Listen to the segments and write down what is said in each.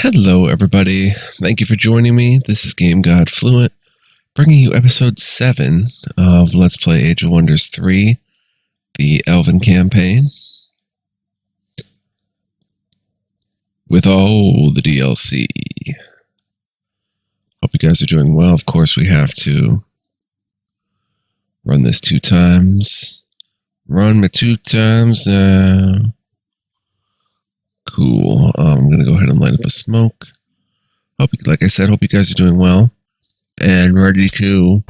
Hello, everybody. Thank you for joining me. This is Game God Fluent, bringing you episode 7 of Let's Play Age of Wonders 3, the Elven campaign, with all the DLC. Hope you guys are doing well. Of course, we have to run this 2 times. Run me 2 times now. Cool. I'm going to go ahead and light up a smoke. Hope you guys are doing well and ready to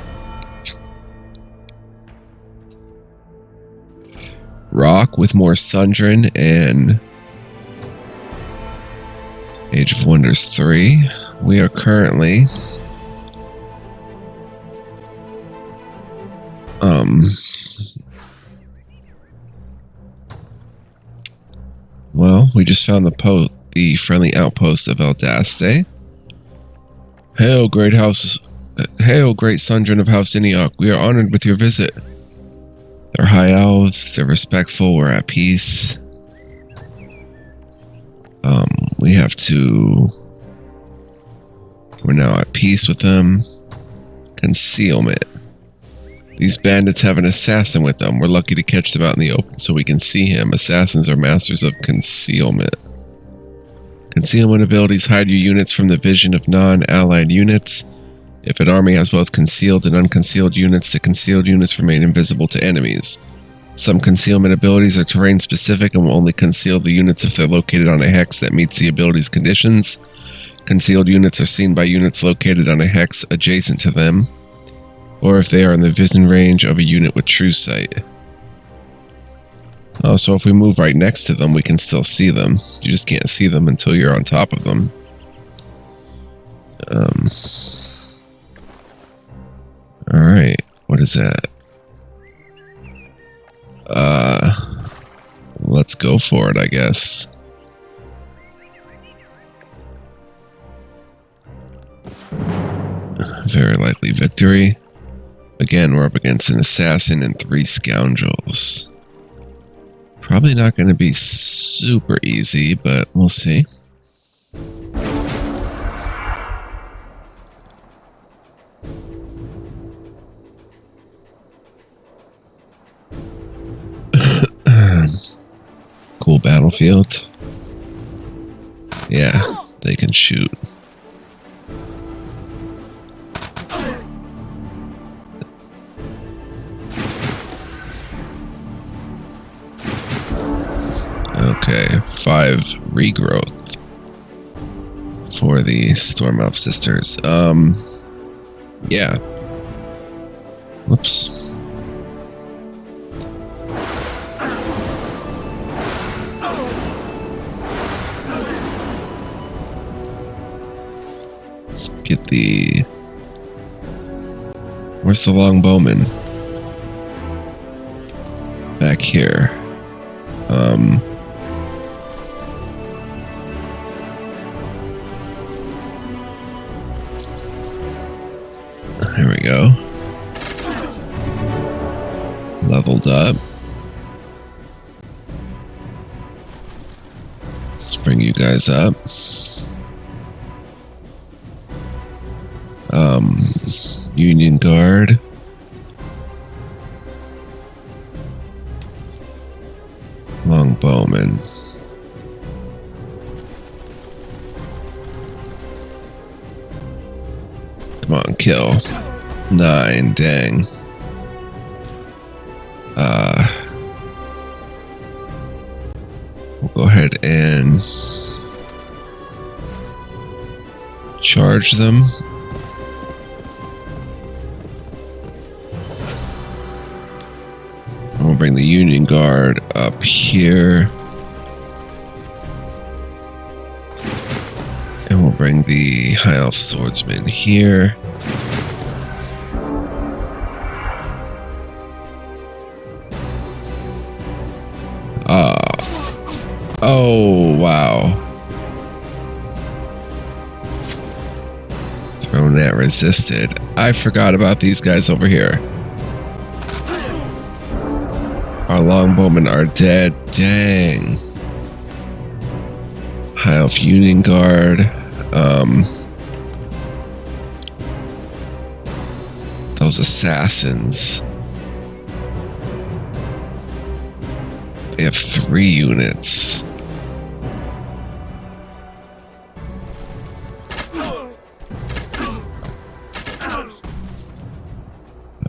rock with more Sundren and Age of Wonders 3. We are currently well, we just found the friendly outpost of Eldaste. Hail, great Sundren of House Iniok. We are honored with your visit. They're high elves, they're respectful, we're at peace. We're now at peace with them. Concealment. These bandits have an assassin with them. We're lucky to catch them out in the open so we can see him. Assassins are masters of concealment. Concealment abilities hide your units from the vision of non-allied units. If an army has both concealed and unconcealed units, the concealed units remain invisible to enemies. Some concealment abilities are terrain specific and will only conceal the units if they're located on a hex that meets the ability's conditions. Concealed units are seen by units located on a hex adjacent to them, or if they are in the vision range of a unit with true sight. So if we move right next to them, we can still see them. You just can't see them until you're on top of them. Alright, what is that? Let's go for it, I guess. Very likely victory. Again, we're up against an assassin and 3 scoundrels. Probably not going to be super easy, but we'll see. Cool battlefield. Yeah, they can shoot. Okay, 5 regrowth for the Storm Elf Sisters. Yeah. Whoops. Let's get the... Where's the longbowman? Back here. Here we go. Leveled up. Let's bring you guys up. Union Guard. Longbowman. Come on, kill. 9, dang. We'll go ahead and charge them. We'll bring the Union Guard up here. And we'll bring the High Elf Swordsman here. Oh, wow. Thrown at resisted. I forgot about these guys over here. Our longbowmen are dead. Dang. High Elf Union Guard. Those assassins. They have 3 units.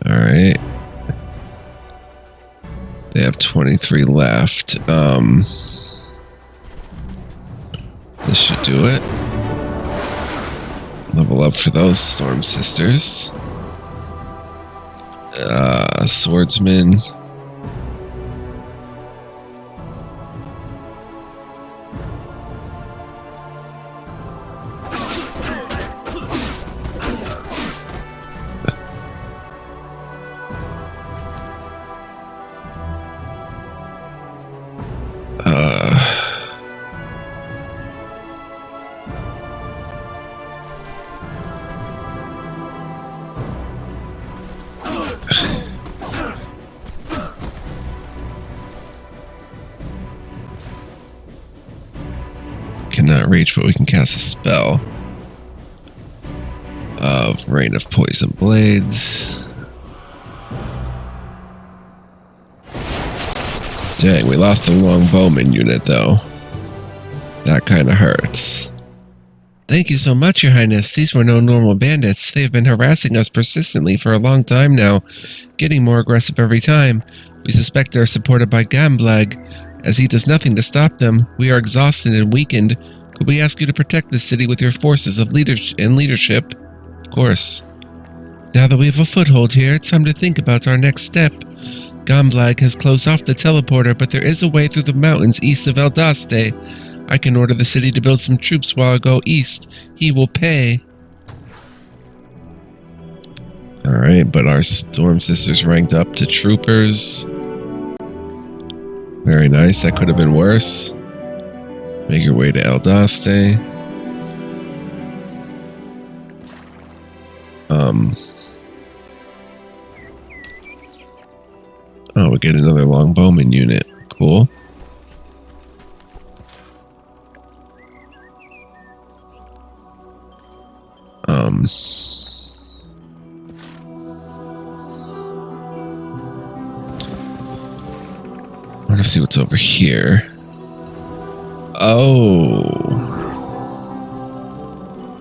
Alright. They have 23 left. This should do it. Level up for those Storm Sisters. Swordsman. Cannot reach, but we can cast a spell of Rain of Poison Blades. Dang, we lost the longbowman unit though. That kind of hurts. Thank you so much, Your Highness. These were no normal bandits. They have been harassing us persistently for a long time now, getting more aggressive every time. We suspect they are supported by Gamblag, as he does nothing to stop them. We are exhausted and weakened. Could we ask you to protect this city with your forces of leadership? Of course. Now that we have a foothold here, it's time to think about our next step. Gamblag has closed off the teleporter, but there is a way through the mountains east of Eldaste. I can order the city to build some troops while I go east. He will pay. Alright, but our Storm Sisters ranked up to troopers. Very nice, that could have been worse. Make your way to Eldaste. Oh, we get another longbowman unit. Cool. I want to see what's over here. Oh.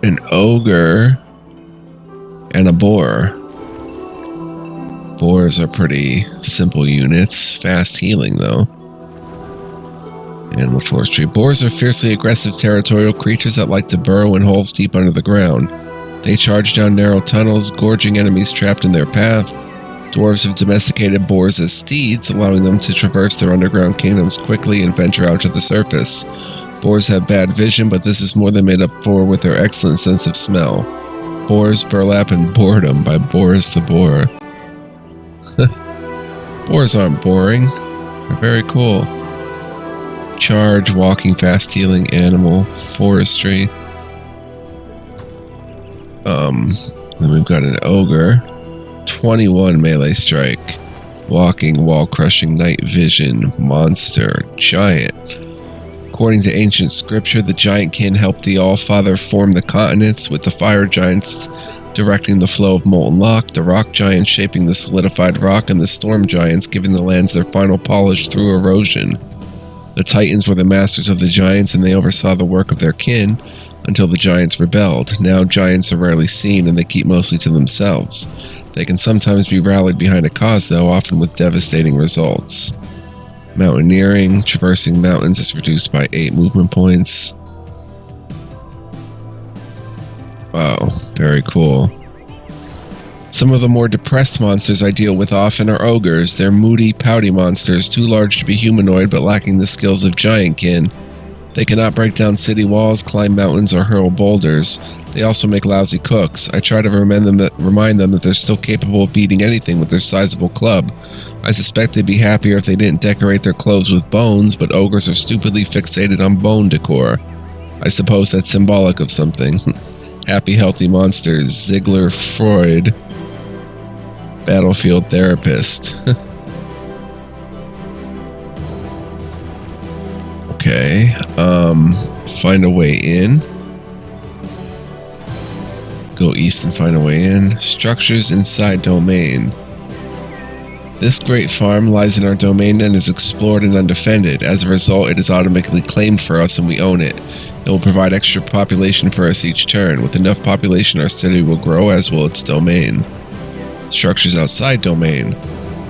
An ogre and a boar. Boars are pretty simple units. Fast healing, though. Animal forestry. Boars are fiercely aggressive territorial creatures that like to burrow in holes deep under the ground. They charge down narrow tunnels, gorging enemies trapped in their path. Dwarves have domesticated boars as steeds, allowing them to traverse their underground kingdoms quickly and venture out to the surface. Boars have bad vision, but this is more than made up for with their excellent sense of smell. Boars, Burlap, and Boredom by Boris the Boar. Boars aren't boring. They're very cool. Charge, walking, fast healing, animal, forestry. Then we've got an ogre. 21 melee strike. Walking, wall crushing, night vision, monster, giant. According to ancient scripture, the giant kin helped the All-Father form the continents, with the fire giants directing the flow of molten rock, the rock giants shaping the solidified rock, and the storm giants giving the lands their final polish through erosion. The Titans were the masters of the giants, and they oversaw the work of their kin until the giants rebelled. Now giants are rarely seen, and they keep mostly to themselves. They can sometimes be rallied behind a cause, though, often with devastating results. Mountaineering. Traversing mountains is reduced by 8 movement points. Wow, very cool. Some of the more depressed monsters I deal with often are ogres. They're moody, pouty monsters, too large to be humanoid but lacking the skills of giantkin. They cannot break down city walls, climb mountains, or hurl boulders. They also make lousy cooks. I try to remind them that they're still capable of beating anything with their sizable club. I suspect they'd be happier if they didn't decorate their clothes with bones, but ogres are stupidly fixated on bone decor. I suppose that's symbolic of something. Happy, healthy monsters. Ziegler Freud. Battlefield therapist. Okay. Find a way in. Go east and find a way in. Structures inside domain. This great farm lies in our domain and is explored and undefended. As a result, it is automatically claimed for us and we own it. It will provide extra population for us each turn. With enough population, our city will grow, as will its domain. Structures outside domain.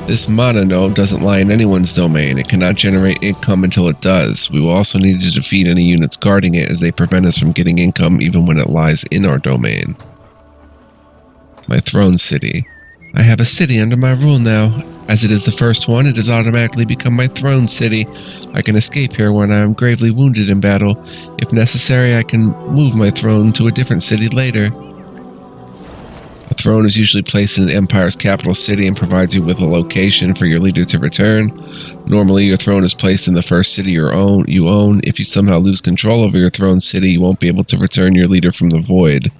This mana node doesn't lie in anyone's domain. It cannot generate income until it does. We will also need to defeat any units guarding it, as they prevent us from getting income even when it lies in our domain. My throne city. I have a city under my rule now. As it is the first one, it has automatically become my throne city. I can escape here when I am gravely wounded in battle. If necessary, I can move my throne to a different city later. A throne is usually placed in an empire's capital city and provides you with a location for your leader to return. Normally, your throne is placed in the first city you own. If you somehow lose control over your throne city, you won't be able to return your leader from the void.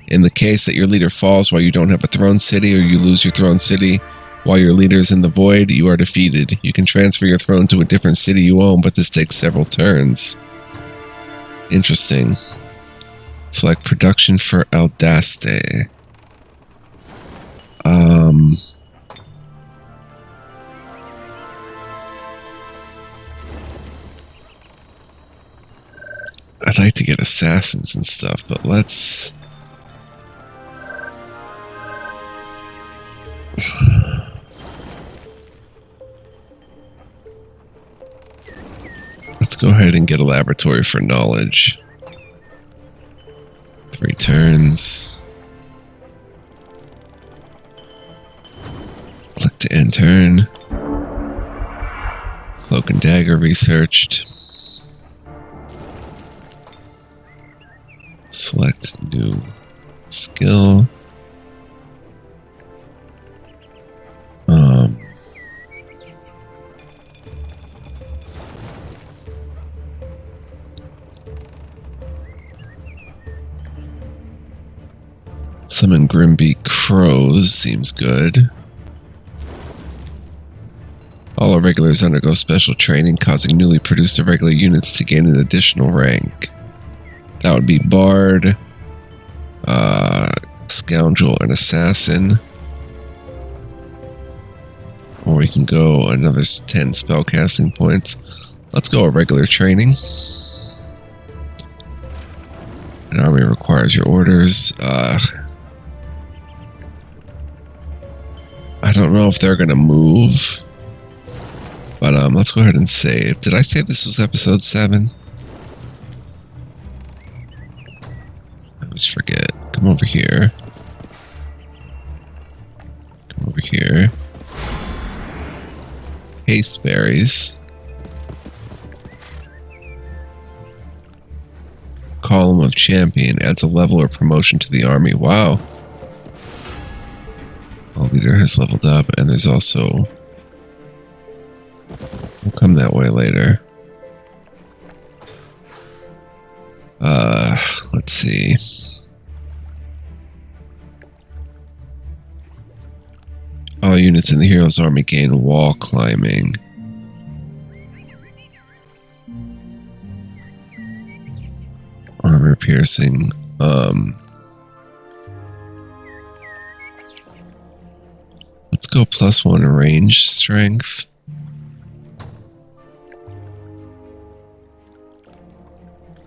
In the case that your leader falls while you don't have a throne city, or you lose your throne city while your leader is in the void, you are defeated. You can transfer your throne to a different city you own, but this takes several turns. Interesting. Select production for Eldaste. I'd like to get assassins and stuff, but let's go ahead and get a laboratory for knowledge. 3 turns. Click to end turn. Cloak and dagger researched. Select new skill. Summon Grimby Crows seems good. All irregulars undergo special training, causing newly produced irregular units to gain an additional rank. That would be Bard, Scoundrel, and Assassin. Or we can go another 10 spellcasting points. Let's go irregular training. An army requires your orders. I don't know if they're going to move. But let's go ahead and save. Did I say this was episode 7? I always forget. Come over here. Come over here. Haste berries. Column of Champion adds a level or promotion to the army. Wow. All leader has leveled up, and there's also... We'll come that way later. Let's see. All units in the hero's army gain wall climbing. Armor piercing. Let's go +1 range strength.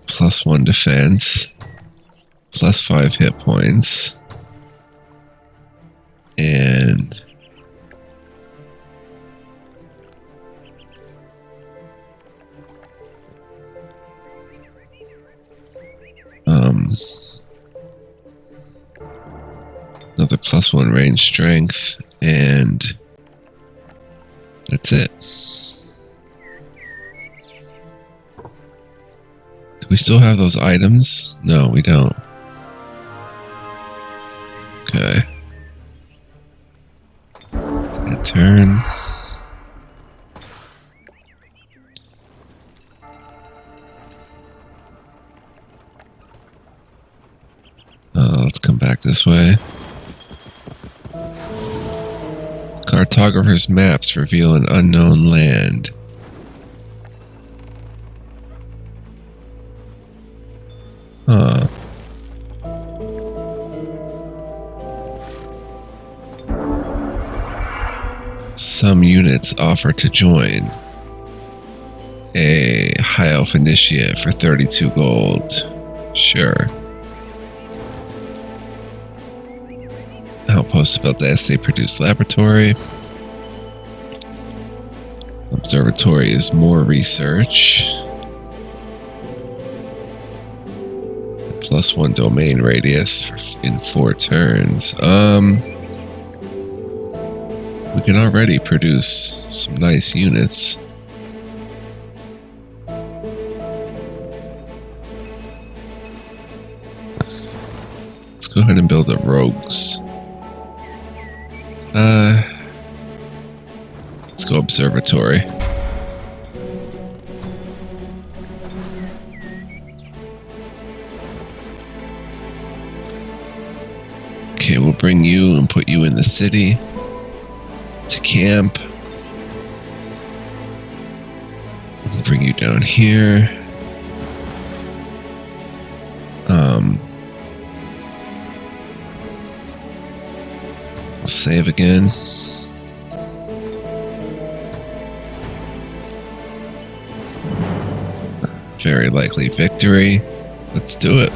+1 defense. +5 hit points. And another +1 range strength, and that's it. Do we still have those items? No, we don't. Okay. That turn. Let's come back this way. Cartographer's maps reveal an unknown land. Huh. Some units offer to join. A High Elf Initiate for 32 gold. Sure. Outpost of Elves, they produce laboratory. Observatory is more research. +1 domain radius in 4 turns. We can already produce some nice units. Let's go ahead and build the rogues. Let's go observatory. Okay, we'll bring you and put you in the city to camp. We'll bring you down here. Save again. Very likely victory. Let's do it.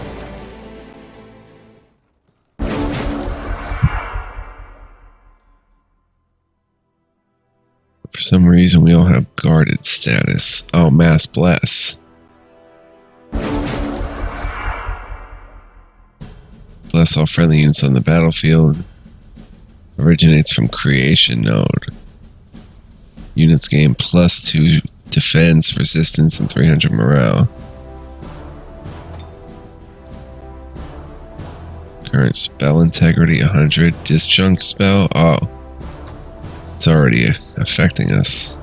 For some reason, we all have guarded status. Oh, Mass Bless. Bless all friendly units on the battlefield. Originates from creation node. Units gain +2 defense, resistance, and 300 morale. Current spell integrity 100. Disjunct spell. Oh. It's already affecting us.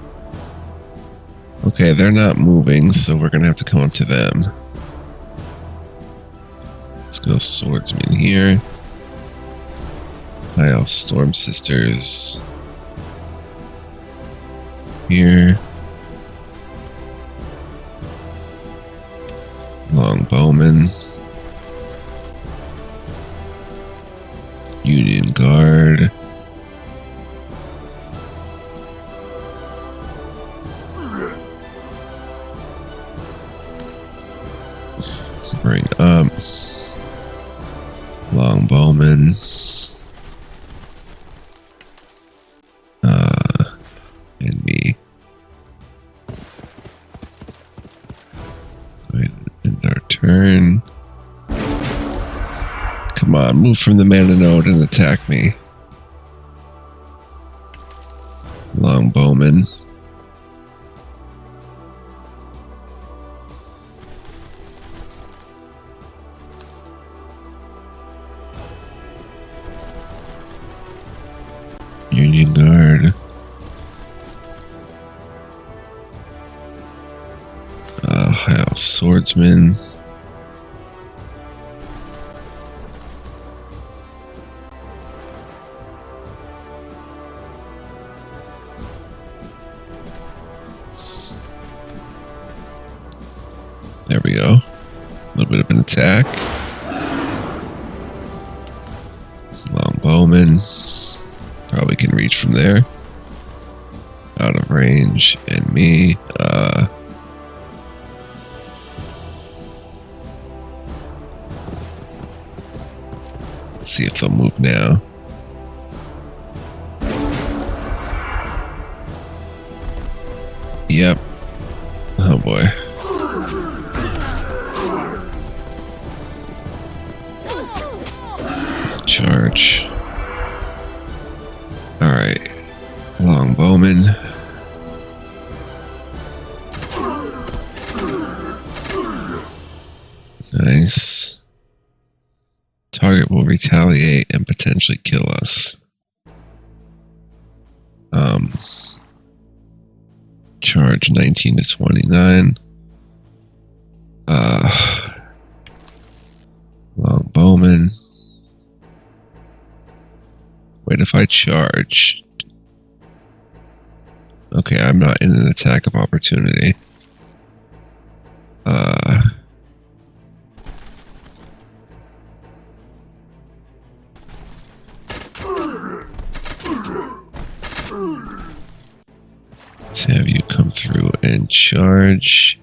Okay, they're not moving, so we're gonna have to come up to them. Let's go swordsman here. High Elf Storm Sisters here. Longbowman. Union Guard. Bring up Longbowman. And me. Go ahead and end our turn. Come on, move from the mana node and attack me. Longbowman. Union Guard. High Elf Swordsman. There we go. A little bit of an attack. Longbowman. Probably can reach from there. Out of range. And me. Let's see if they'll move now. Yep. Oh boy. Charge. Alright. Longbowman. Nice. Target will retaliate and potentially kill us. Charge 19 to 29. Longbowman. Wait, if I charge. Okay, I'm not in an attack of opportunity. Charge.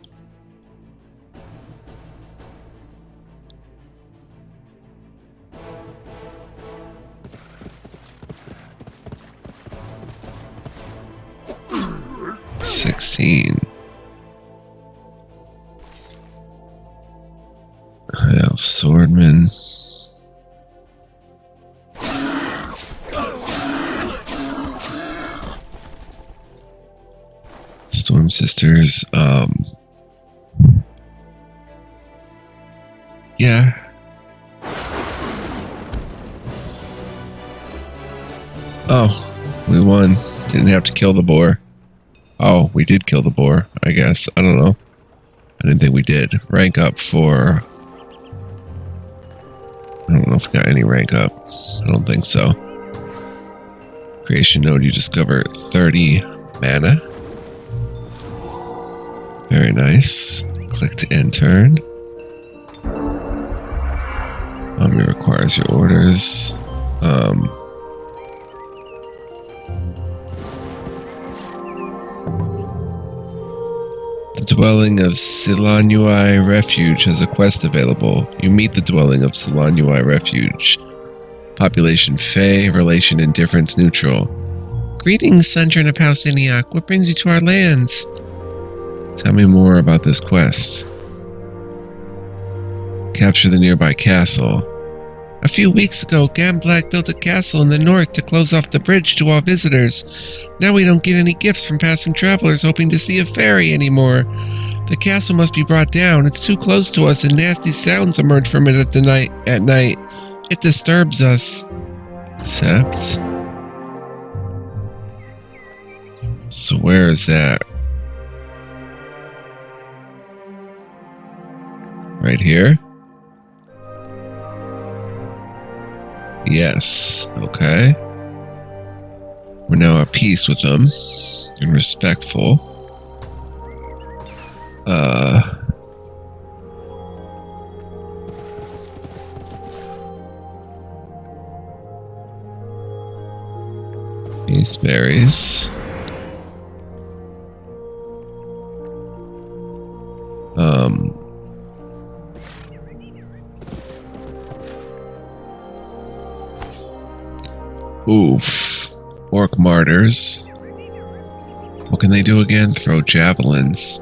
Elf Swordman. Storm Sisters. Yeah. Oh, we won. Didn't have to kill the boar. Oh, we did kill the boar, I guess. I don't know. I didn't think we did. Rank up for... I don't know if we got any rank up. I don't think so. Creation node, you discover 30 mana. Very nice. Click to end turn. It requires your orders. The dwelling of Silanui Refuge has a quest available. You meet the dwelling of Silanui Refuge. Population Fey, relation indifference neutral. Greetings, Sundren of House Iniok. What brings you to our lands? Tell me more about this quest. Capture the nearby castle. A few weeks ago, Gamblag built a castle in the north to close off the bridge to all visitors. Now we don't get any gifts from passing travelers hoping to see a fairy anymore. The castle must be brought down. It's too close to us and nasty sounds emerge from it at night. It disturbs us. Accept. So where is that? Right here? Yes. Okay. We're now at peace with them and respectful. These berries. Oof. Orc martyrs. What can they do again? Throw javelins.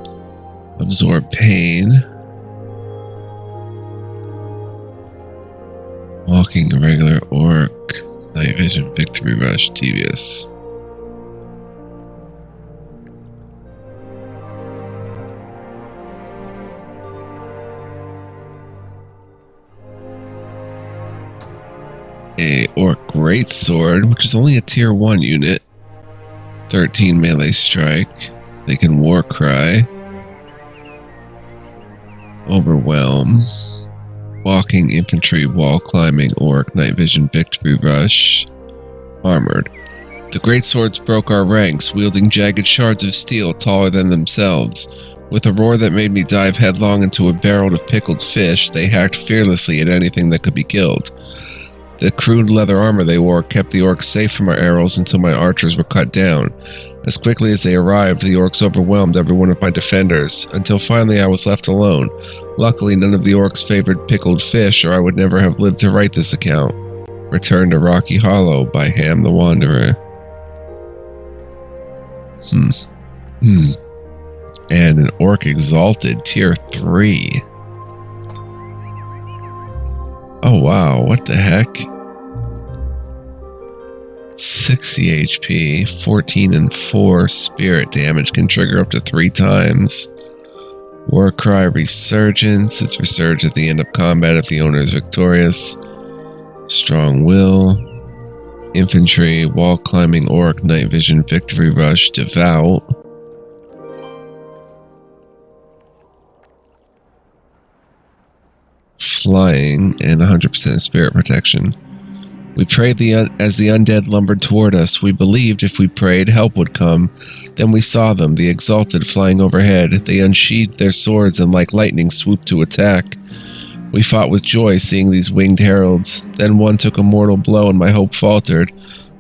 Absorb pain. Walking regular orc. Night vision, victory rush, devious. A orc greatsword, which is only a tier 1 unit. 13 melee strike. They can war cry. Overwhelm. Walking infantry, wall climbing, orc, night vision, victory rush. Armored. The greatswords broke our ranks, wielding jagged shards of steel taller than themselves. With a roar that made me dive headlong into a barrel of pickled fish, they hacked fearlessly at anything that could be killed. The crude leather armor they wore kept the orcs safe from our arrows until my archers were cut down. As quickly as they arrived, the orcs overwhelmed every one of my defenders, until finally I was left alone. Luckily, none of the orcs favored pickled fish, or I would never have lived to write this account. Return to Rocky Hollow by Ham the Wanderer. And an Orc Exalted, Tier 3. Oh wow, what the heck? 60 HP, 14 and 4 spirit damage, can trigger up to 3 times. Warcry Resurgence, it's resurged at the end of combat if the owner is victorious. Strong Will. Infantry, Wall Climbing Orc, Night Vision, Victory Rush, Devout. Flying, and 100% spirit protection. We prayed as the undead lumbered toward us. We believed if we prayed, help would come. Then we saw them, the Exalted, flying overhead. They unsheathed their swords and like lightning swooped to attack. We fought with joy seeing these winged heralds. Then one took a mortal blow and my hope faltered.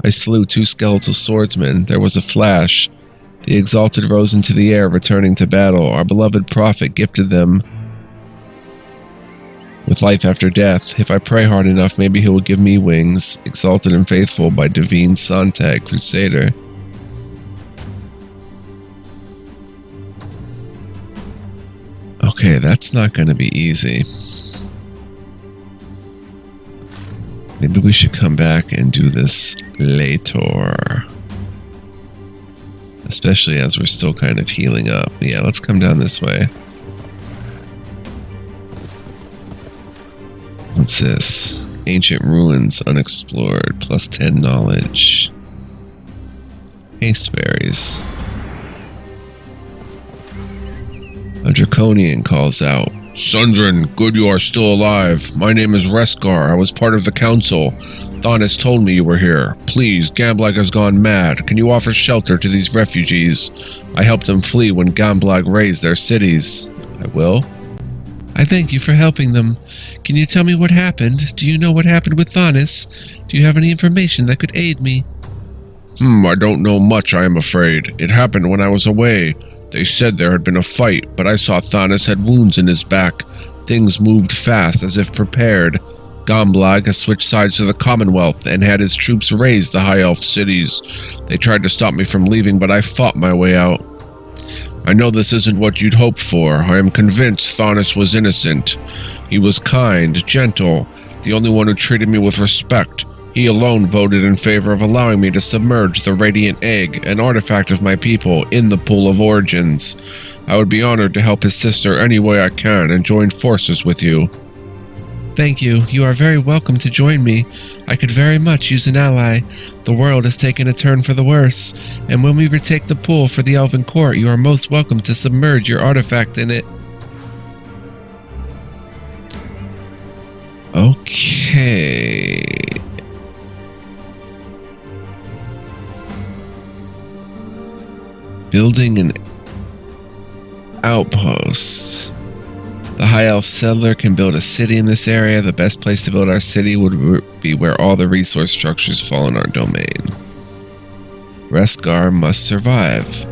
I slew 2 skeletal swordsmen. There was a flash. The exalted rose into the air, returning to battle. Our beloved prophet gifted them with life after death. If I pray hard enough, maybe he will give me wings. Exalted and faithful by Divine Sontag, Crusader. Okay, that's not going to be easy. Maybe we should come back and do this later. Especially as we're still kind of healing up. Yeah, let's come down this way. What's this? Ancient ruins unexplored. Plus 10 knowledge. Haste berries. A draconian calls out. Sundrin, good you are still alive. My name is Reskar. I was part of the council. Thonis told me you were here. Please, Gamblag has gone mad. Can you offer shelter to these refugees? I helped them flee when Gamblag razed their cities. I will. I thank you for helping them. Can you tell me what happened? Do you know what happened with Thonis? Do you have any information that could aid me? I don't know much, I am afraid. It happened when I was away. They said there had been a fight, but I saw Thonis had wounds in his back. Things moved fast, as if prepared. Gamblag has switched sides to the Commonwealth and had his troops raze the High Elf cities. They tried to stop me from leaving, but I fought my way out. I know this isn't what you'd hoped for. I am convinced Thonis was innocent. He was kind, gentle, the only one who treated me with respect. He alone voted in favor of allowing me to submerge the Radiant Egg, an artifact of my people, in the Pool of Origins. I would be honored to help his sister any way I can and join forces with you. Thank you. You are very welcome to join me. I could very much use an ally. The world has taken a turn for the worse, and when we retake the pool for the Elven Court, you are most welcome to submerge your artifact in it. Okay. Building an outpost. The High Elf settler can build a city in this area. The best place to build our city would be where all the resource structures fall in our domain. Reskar must survive.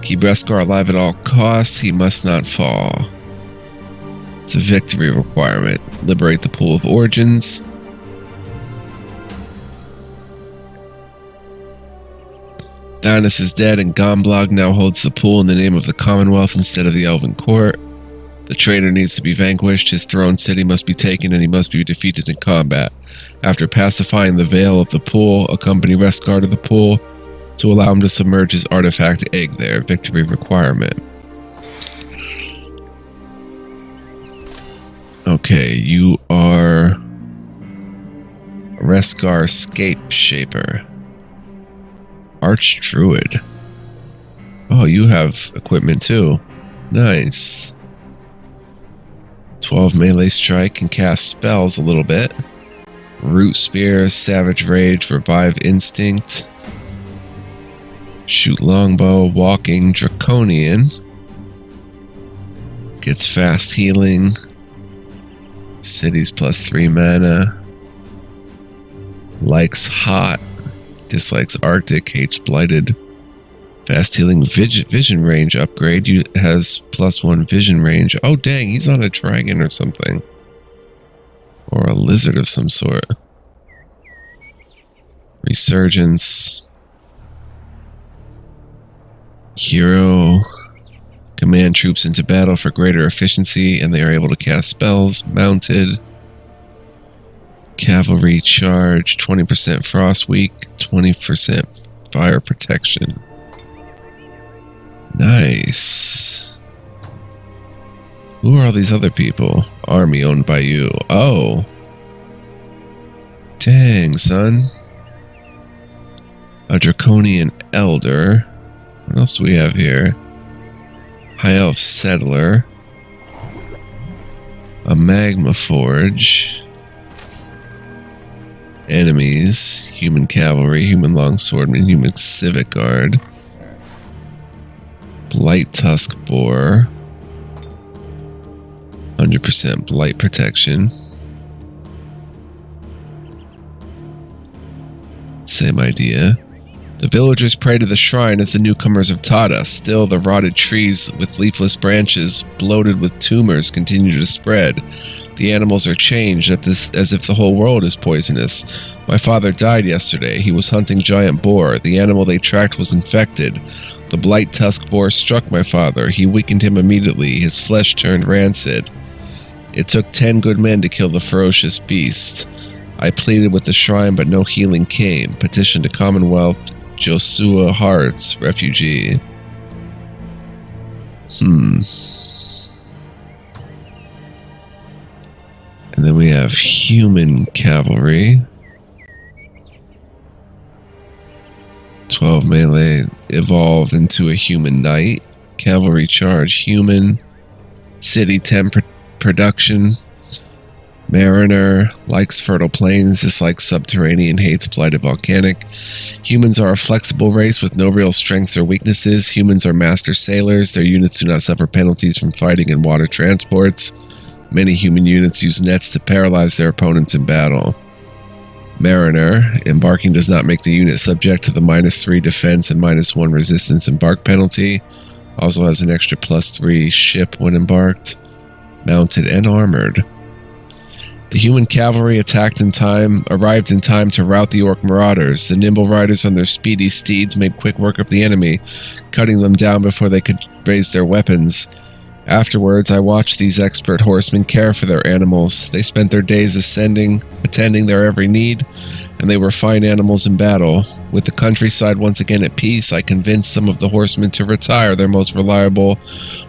Keep Reskar alive at all costs. He must not fall. It's a victory requirement. Liberate the Pool of Origins. Thonis is dead, and Gamblag now holds the pool in the name of the Commonwealth instead of the Elven Court. The traitor needs to be vanquished, his throne city must be taken, and he must be defeated in combat. After pacifying the Veil of the pool, accompany Reskar to the pool to allow him to submerge his artifact egg there. Victory requirement. Okay, you are Reskar Scape Shaper. Arch Druid. Oh, you have equipment too. Nice. 12 melee strike, can cast spells a little bit. Root Spear, Savage Rage, Revive Instinct. Shoot Longbow, Walking, Draconian. Gets fast healing. Cities plus 3 mana. Likes hot. Dislikes Arctic, hates blighted. Fast healing vision range upgrade. Has +1 vision range. Oh dang, he's on a dragon or something. Or a lizard of some sort. Resurgence. Hero. Command troops into battle for greater efficiency, and they are able to cast spells. Mounted. Cavalry charge. 20% frost weak. 20% fire protection. Nice. Who are all these other people? Army owned by you. Oh. Dang, son. A Draconian Elder. What else do we have here? High Elf Settler. A Magma Forge. Enemies. Human Cavalry. Human Longswordman. Human Civic Guard. Blight Tusk Boar. 100% blight protection. Same idea. The villagers pray to the shrine as the newcomers have taught us. Still, the rotted trees with leafless branches, bloated with tumors, continue to spread. The animals are changed as if the whole world is poisonous. My father died yesterday. He was hunting giant boar. The animal they tracked was infected. The blight tusk boar struck my father. He weakened him immediately. His flesh turned rancid. It took 10 good men to kill the ferocious beast. I pleaded with the shrine, but no healing came. Petitioned to Commonwealth Joshua Hart's refugee. And then we have human cavalry. 12 melee evolve into a human knight. Cavalry charge human. City 10 production. Mariner likes fertile plains, dislikes subterranean, hates blighted volcanic. Humans are a flexible race with no real strengths or weaknesses. Humans are master sailors. Their units do not suffer penalties from fighting in water transports. Many human units use nets to paralyze their opponents in battle. Mariner, embarking does not make the unit subject to the -3 defense and -1 resistance embark penalty. Also has an extra +3 ship when embarked. Mounted and armored. The human cavalry arrived in time to rout the orc marauders. The nimble riders on their speedy steeds made quick work of the enemy, cutting them down before they could raise their weapons. Afterwards, I watched these expert horsemen care for their animals. They spent their days attending their every need, and they were fine animals in battle. With the countryside once again at peace, I convinced some of the horsemen to retire their most reliable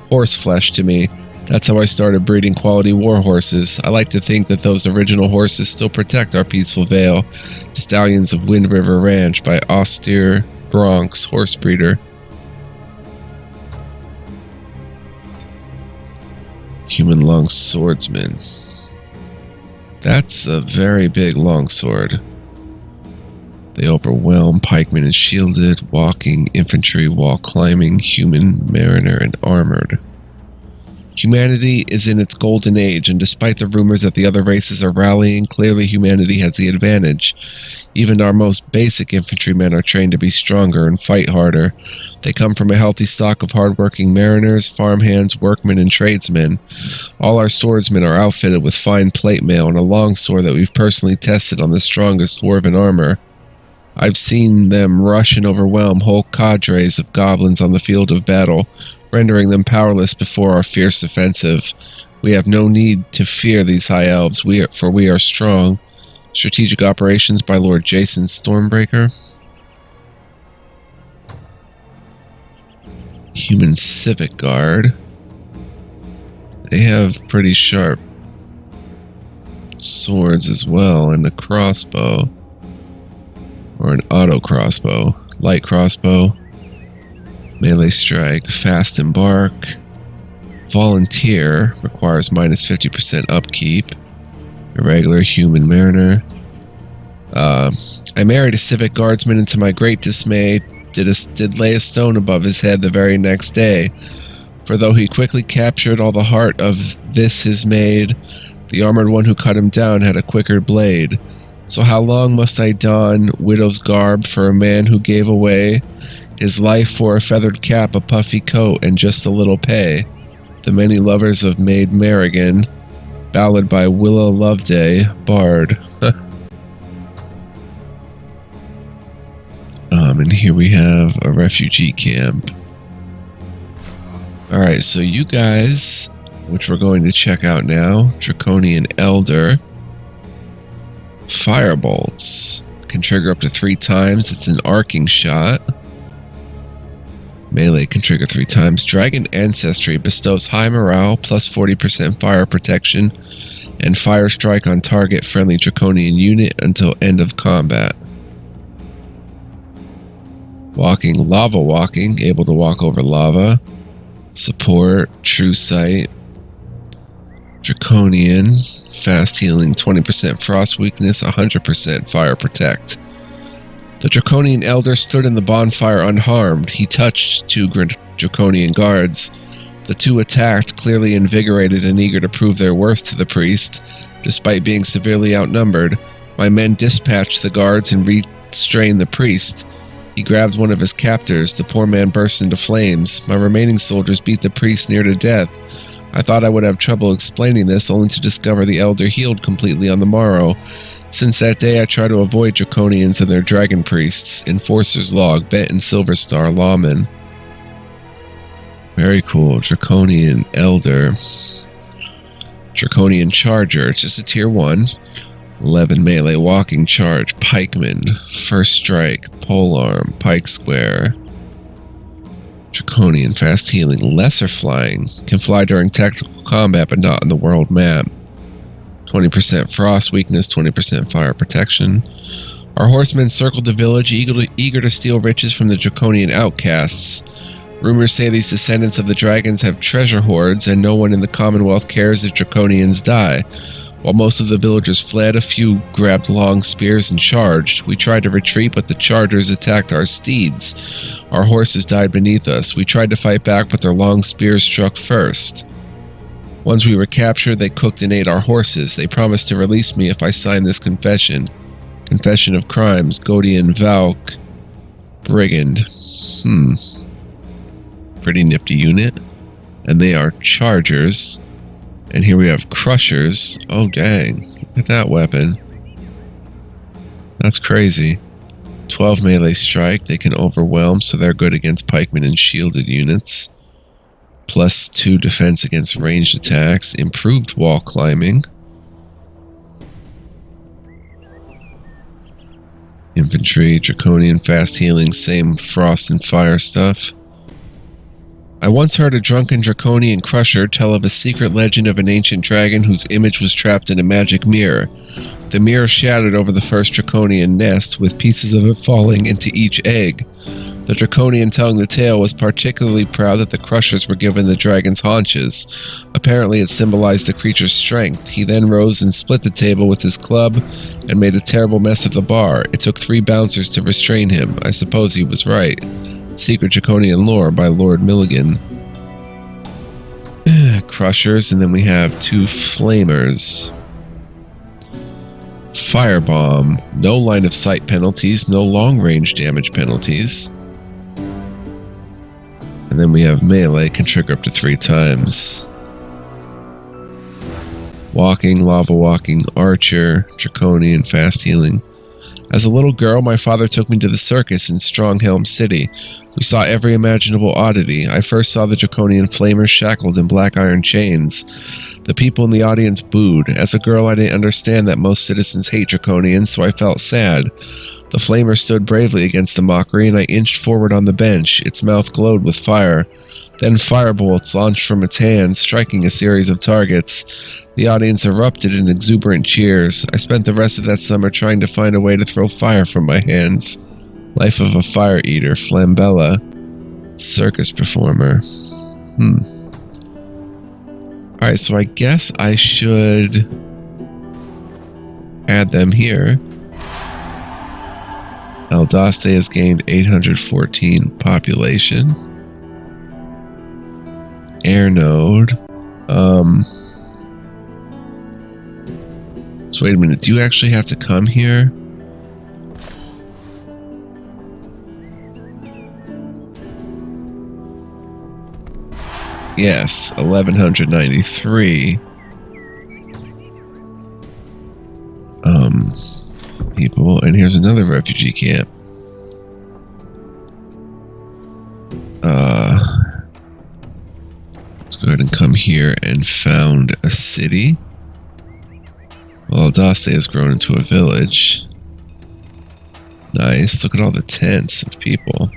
horse flesh to me. That's how I started breeding quality war horses. I like to think that those original horses still protect our peaceful vale. Stallions of Wind River Ranch by austere Bronx horse breeder. Human long swordsman. That's a very big longsword. They overwhelm pikemen and shielded, walking, infantry, wall climbing, human, mariner, and armored. Humanity is in its golden age, and despite the rumors that the other races are rallying, clearly humanity has the advantage. Even our most basic infantrymen are trained to be stronger and fight harder. They come from a healthy stock of hardworking mariners, farmhands, workmen, and tradesmen. All our swordsmen are outfitted with fine plate mail and a longsword that we've personally tested on the strongest dwarven armor. I've seen them rush and overwhelm whole cadres of goblins on the field of battle, rendering them powerless before our fierce offensive. We have no need to fear these high elves, for we are strong. Strategic Operations by Lord Jason Stormbreaker. Human Civic Guard. They have pretty sharp swords as well, and a crossbow. Or an auto crossbow. Light crossbow. Melee strike. Fast embark. Volunteer. Requires -50% upkeep. Irregular human mariner. I married a civic guardsman, and to my great dismay, did lay a stone above his head the very next day. For though he quickly captured all the heart of this his maid, the armored one who cut him down had a quicker blade. So how long must I don widow's garb for a man who gave away his life for a feathered cap, a puffy coat, and just a little pay? The Many Lovers of Maid Marigan, ballad by Willa Loveday, Bard. And here we have a refugee camp. Alright, so you guys, which we're going to check out now, Draconian Elder. Firebolts can trigger up to 3 times. It's an arcing shot. Melee can trigger 3 times. Dragon Ancestry bestows high morale, plus 40% fire protection, and fire strike on target friendly Draconian unit until end of combat. Walking, lava walking, able to walk over lava. Support, true sight. Draconian, fast healing, 20% frost weakness, 100% fire protect. The Draconian Elder stood in the bonfire unharmed. He touched 2 Draconian guards. The 2 attacked, clearly invigorated and eager to prove their worth to the priest. Despite being severely outnumbered, my men dispatched the guards and restrained the priest. He grabbed one of his captors. The poor man burst into flames. My remaining soldiers beat the priest near to death. I thought I would have trouble explaining this, only to discover the elder healed completely on the morrow. Since that day, I try to avoid draconians and their dragon priests. Enforcer's log, Bent and Silver Star, lawman. Very cool. Draconian elder. Draconian charger. It's just a tier 1. 11 melee walking charge. Pikeman. First strike. Polearm. Pike square. Draconian fast healing. Lesser flying. Can fly during tactical combat but not on the world map. 20% frost weakness. 20% fire protection. Our horsemen circled the village, eager to steal riches from the Draconian outcasts. Rumors say these descendants of the dragons have treasure hoards, and no one in the Commonwealth cares if Draconians die. While most of the villagers fled, a few grabbed long spears and charged. We tried to retreat, but the chargers attacked our steeds. Our horses died beneath us. We tried to fight back, but their long spears struck first. Once we were captured, they cooked and ate our horses. They promised to release me if I signed this confession. Confession of crimes, Godian Valk, Brigand. Pretty nifty unit. And they are chargers. And here we have crushers. Oh dang, look at that weapon. That's crazy. 12 melee strike. They can overwhelm, so they're good against pikemen and shielded units. +2 defense against ranged attacks. Improved wall climbing. Infantry, draconian fast healing, same frost and fire stuff. I once heard a drunken draconian crusher tell of a secret legend of an ancient dragon whose image was trapped in a magic mirror. The mirror shattered over the first draconian nest, with pieces of it falling into each egg. The draconian telling the tale was particularly proud that the crushers were given the dragon's haunches. Apparently it symbolized the creature's strength. He then rose and split the table with his club and made a terrible mess of the bar. It took 3 bouncers to restrain him. I suppose he was right. Secret Draconian Lore by Lord Milligan. Crushers, and then we have 2 flamers. Firebomb. No line of sight penalties, no long range damage penalties. And then we have melee, can trigger up to 3 times. Walking, lava walking, archer, draconian, fast healing. As a little girl, my father took me to the circus in Stronghelm City. We saw every imaginable oddity. I first saw the draconian flamers shackled in black iron chains. The people in the audience booed. As a girl, I didn't understand that most citizens hate draconians, so I felt sad. The flamer stood bravely against the mockery, and I inched forward on the bench. Its mouth glowed with fire. Then firebolts launched from its hands, striking a series of targets. The audience erupted in exuberant cheers. I spent the rest of that summer trying to find a way to throw fire from my hands. Life of a fire eater, Flambella, circus performer. Alright, so I guess I should add them here. Eldaste has gained 814 population. Air node. So wait a minute, do you actually have to come here? Yes, 1193. People, and here's another refugee camp. Let's go ahead and come here and found a city. Well, Eldaste has grown into a village. Nice, look at all the tents of people.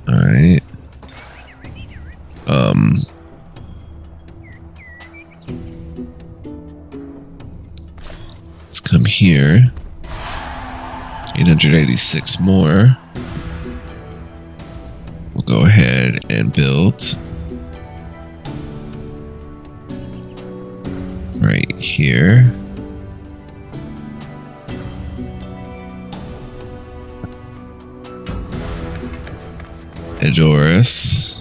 Alright. Let's come here. 886 more. We'll go ahead and build right here. Edoras.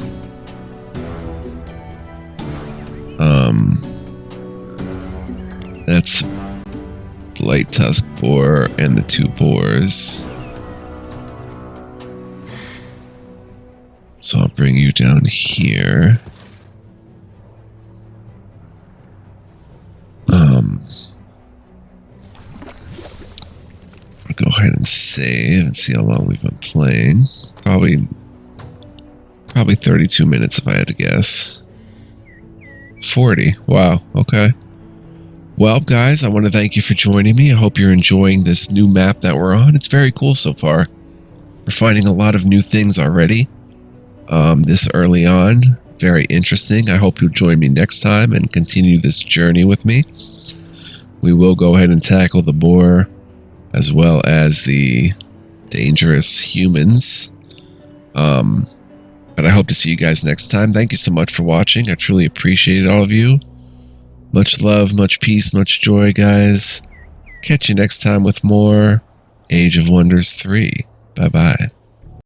That's Blight Tusk Boar and the 2 boars. So I'll bring you down here. I'll go ahead and save and see how long we've been playing. Probably 32 minutes if I had to guess. 40. Wow. Okay. Well, guys, I want to thank you for joining me. I hope you're enjoying this new map that we're on. It's very cool so far. We're finding a lot of new things already. This early on. Very interesting. I hope you'll join me next time and continue this journey with me. We will go ahead and tackle the boar as well as the dangerous humans. But I hope to see you guys next time. Thank you so much for watching. I truly appreciate all of you. Much love, much peace, much joy, guys. Catch you next time with more Age of Wonders 3. Bye-bye.